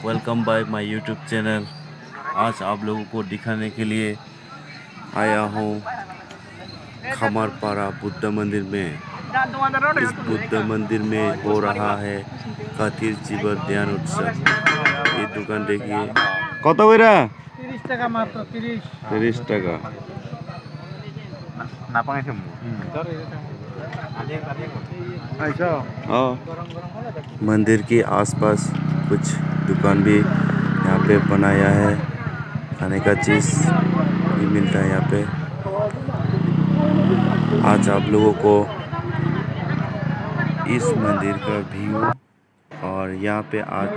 Welcome by my YouTube channel. आज आप लोगों को दिखाने के लिए आया हूँ खमरपारा बुद्ध मंदिर में। इस बुद्ध मंदिर में हो रहा है कातिर चिबर ध्यान उत्सव। ये दुकान देखिए, কত কইরা 30 টাকা মাত্র 30 টাকা। না পাইছে मंदिर के आसपास कुछ दुकान भी यहाँ पे बनाया है, खाने का चीज़ भी मिलता है यहाँ पे। आज आप लोगों को इस मंदिर का व्यू और यहाँ पे आज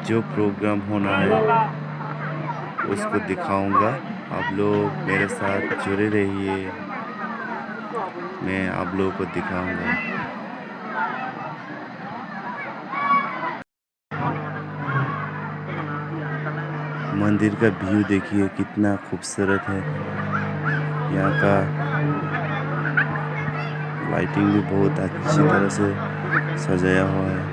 जो प्रोग्राम होना है उसको दिखाऊंगा। आप लोग मेरे साथ जुड़े रहिए, मैं आप लोगों को दिखाऊंगा। मंदिर का व्यू देखिए कितना खूबसूरत है। यहाँ का लाइटिंग भी बहुत अच्छी तरह से सजाया हुआ है।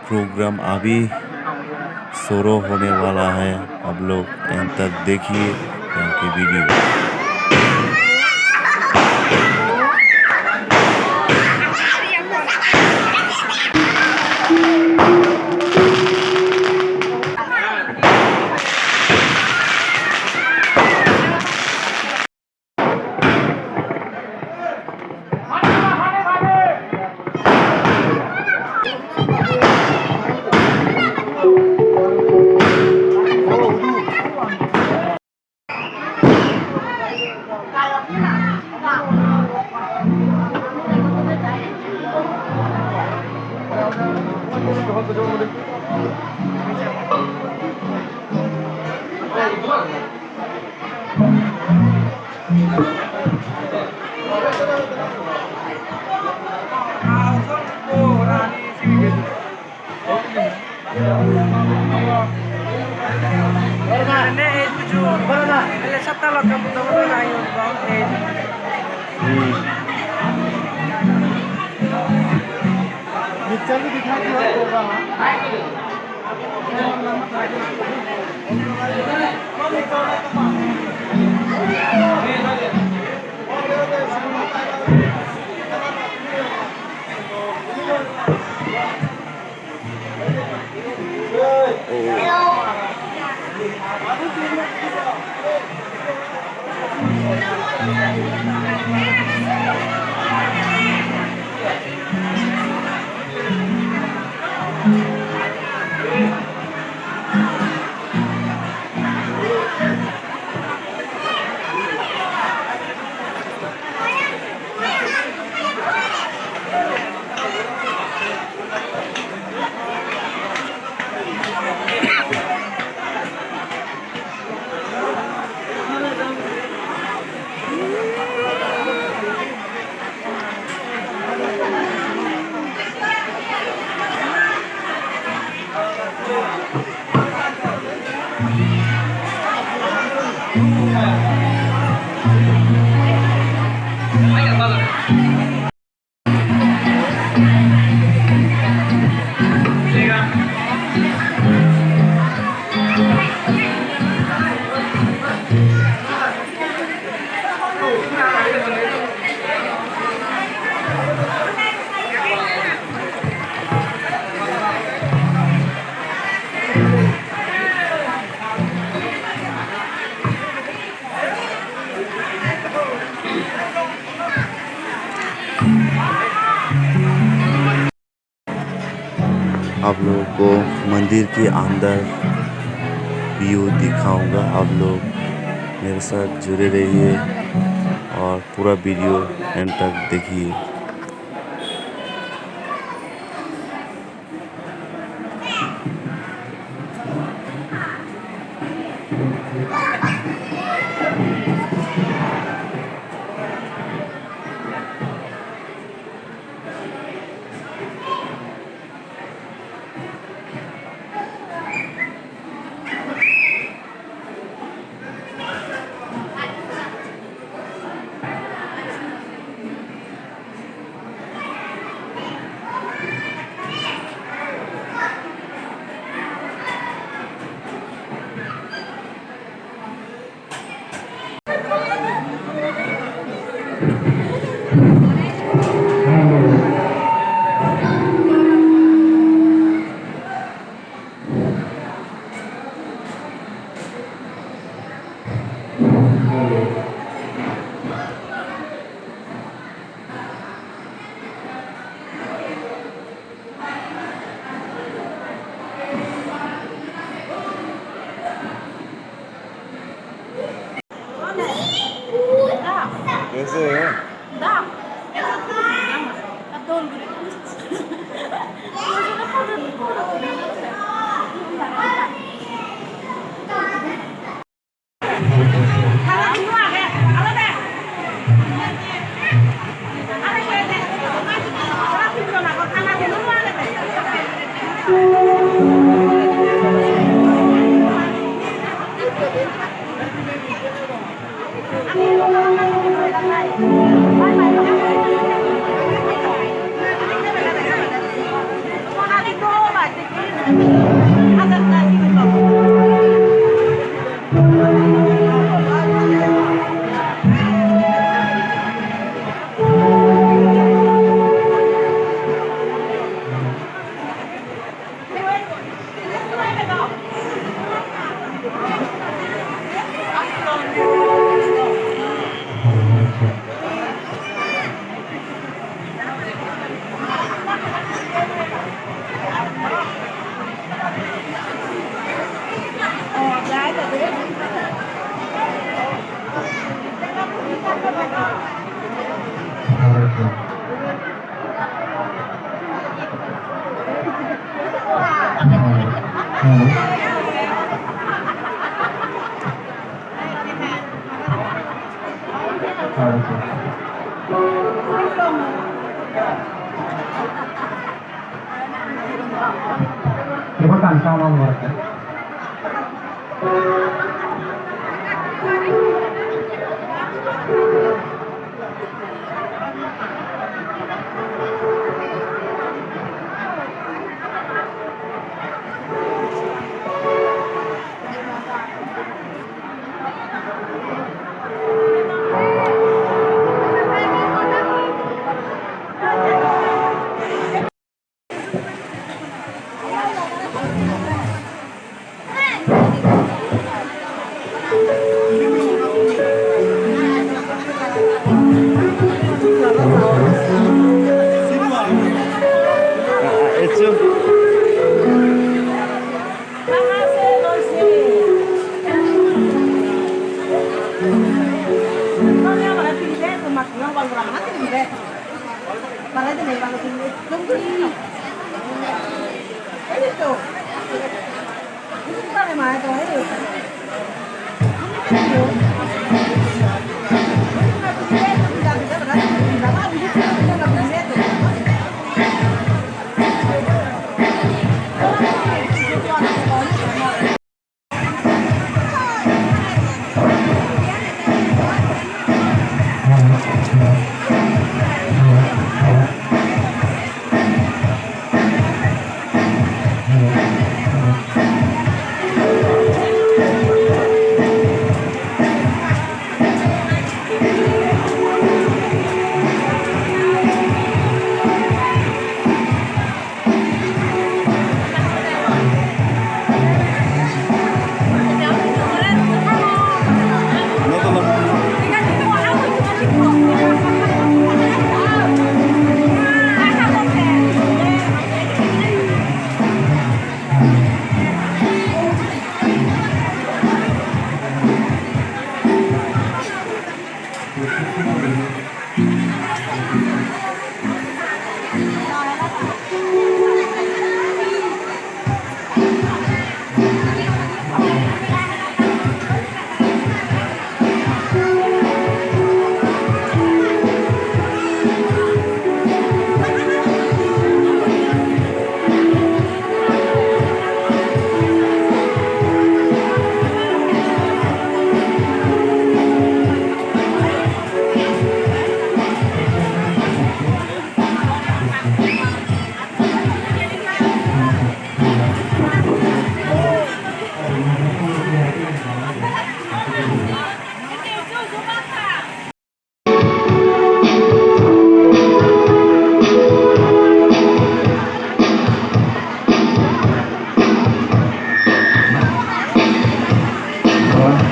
प्रोग्राम अभी शुरू होने वाला है। आप लोग एंड तक देखिए यहाँ की वीडियो। आप लोगों को मंदिर के अंदर व्यू दिखाऊंगा। आप लोग मेरे साथ जुड़े रहिए और पूरा वीडियो एंड तक देखिए। Coba tanpa nomor kan? Itu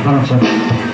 Langsung.